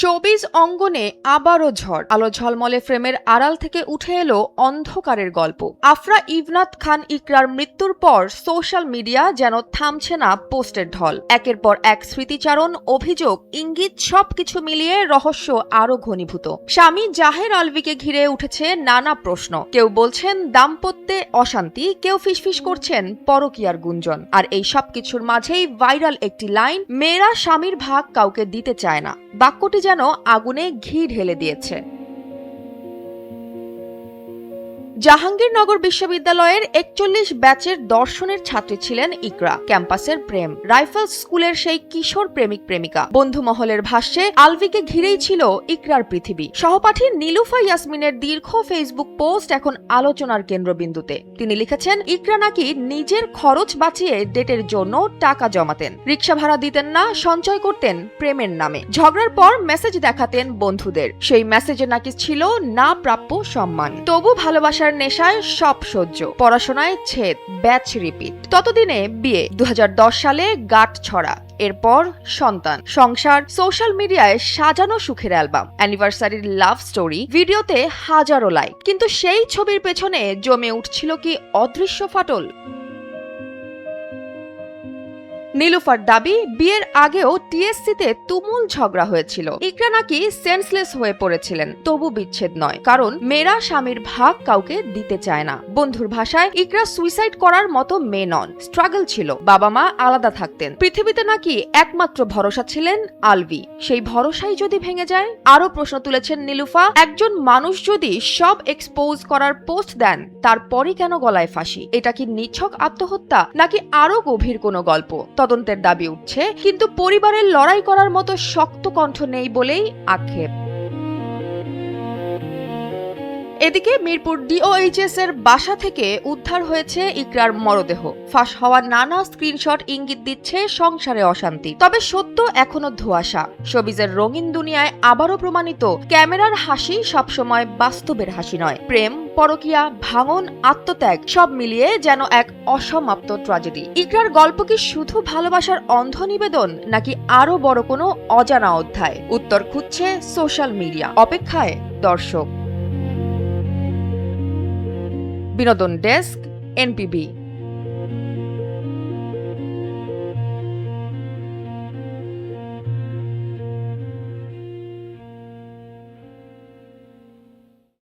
Showbiz অঙ্গনে আবারও ঝড়। আলো ঝলমলে ফ্রেমের আড়াল থেকে উঠে এলো অন্ধকারের গল্প। আফরা ইভনাত খান ইকরার মৃত্যুর পর সোশ্যাল মিডিয়া যেন থামছে না পোস্টের ঢল। একের পর এক স্মৃতিচারণ, অভিযোগ, ইঙ্গিত সবকিছু মিলিয়ে রহস্য আরো ঘনীভূত। স্বামী জাহের আলভিকে ঘিরে উঠেছে নানা প্রশ্ন। কেউ বলছেন দাম্পত্যে অশান্তি, কেউ ফিসফিস করছেন পরকীয়ার গুঞ্জন। আর এই সবকিছুর মাঝেই ভাইরাল একটি লাইন, মেয়েরা স্বামীর ভাগ কাউকে দিতে চায় না। বাক্যটি যেন আগুনে ঘি ঢেলে দিয়েছে। জাহাঙ্গীরনগর বিশ্ববিদ্যালয়ের ৪১ ব্যাচের দর্শনের ছাত্রী ছিলেন ইকরা। ক্যাম্পাসের প্রেম, রাইফেলস স্কুলের সেই কিশোর প্রেমিক প্রেমিকা। বন্ধু মহলের ভাষ্যে আলভিকে ঘিরেই ছিল ইকরার পৃথিবী। সহপাঠী নীলুফা ইয়াসমিনের দীর্ঘ ফেসবুক পোস্ট এখন আলোচনার কেন্দ্রবিন্দুতে। তিনি লিখেছেন, ইকরা নাকি নিজের খরচ বাঁচিয়ে ডেটের জন্য টাকা জমাতেন, রিকশা ভাড়া দিতেন না, সঞ্চয় করতেন প্রেমের নামে। ঝগড়ার পর মেসেজ দেখাতেন বন্ধুদের। সেই মেসেজে নাকি ছিল না প্রাপ্য সম্মান। তবু ভালোবাসার নেশায় সব সহ্য, পড়াশোনায় ছেদ, ব্যাচ রিপিট। ততদিনে বিয়ে, ২০১০ সালে গাঁট ছড়া, এরপর সন্তান, সংসার, সোশ্যাল মিডিয়ায় সাজানো সুখের অ্যালবাম, অ্যানিভার্সারির লাভ স্টোরি, ভিডিওতে হাজারো লাইক। কিন্তু সেই ছবির পেছনে জমে উঠছিল কি অদৃশ্য ফাটল। নীলুফার দাবি, বিয়ের আগেও টিএসসিতে তুমুল ঝগড়া হয়েছিল। ইকরা নাকি সেন্সলেস হয়ে পড়েছিলেন, তবু বিচ্ছেদ নয়, কারণ মেয়েরা স্বামীর ভাগ কাউকে দিতে চায় না। বন্ধুর ভাষায়, ইকরা সুইসাইড করার মতো মেয়ে নন, স্ট্রাগল ছিল। বাবা মা আলাদা থাকতেন। পৃথিবীতে নাকি একমাত্র ভরসা ছিলেন আলভি। সেই ভরসাই যদি ভেঙে যায়? আরো প্রশ্ন তুলেছেন নীলুফা, একজন মানুষ যদি সব এক্সপোজ করার পোস্ট দেন, তারপরই কেন গলায় ফাঁসি? এটা কি নিছক আত্মহত্যা, নাকি আরো গভীর কোনো গল্প? তদন্তের দাবি উঠছে, কিন্তু পরিবারের লড়াই করার মতো শক্ত কণ্ঠ নেই বলেই আক্ষেপ। এদিকে মিরপুর ডিওএইচএস এর বাসা থেকে উদ্ধার হয়েছে ইকরার মরদেহ। ফাঁস হওয়া নানা স্ক্রিনশট ইঙ্গিত দিচ্ছে সংসারে অশান্তি। তবে সত্য এখনো ধোঁয়াশা। শোবিজের রঙিন দুনিয়ায় আবারও প্রমাণিত, ক্যামেরার হাসি সবসময় বাস্তবের হাসি নয়। প্রেম, পরকীয়া, ভাঙন, আত্মত্যাগ সব মিলিয়ে যেন এক অসমাপ্ত ট্র্যাজেডি। ইকরার গল্প কি শুধু ভালোবাসার অন্ধ নিবেদন, নাকি আরো বড় কোনো অজানা অধ্যায়? উত্তর খুঁজছে সোশ্যাল মিডিয়া, অপেক্ষায় দর্শক। বিনোদন ডেস্ক, এনপিবি।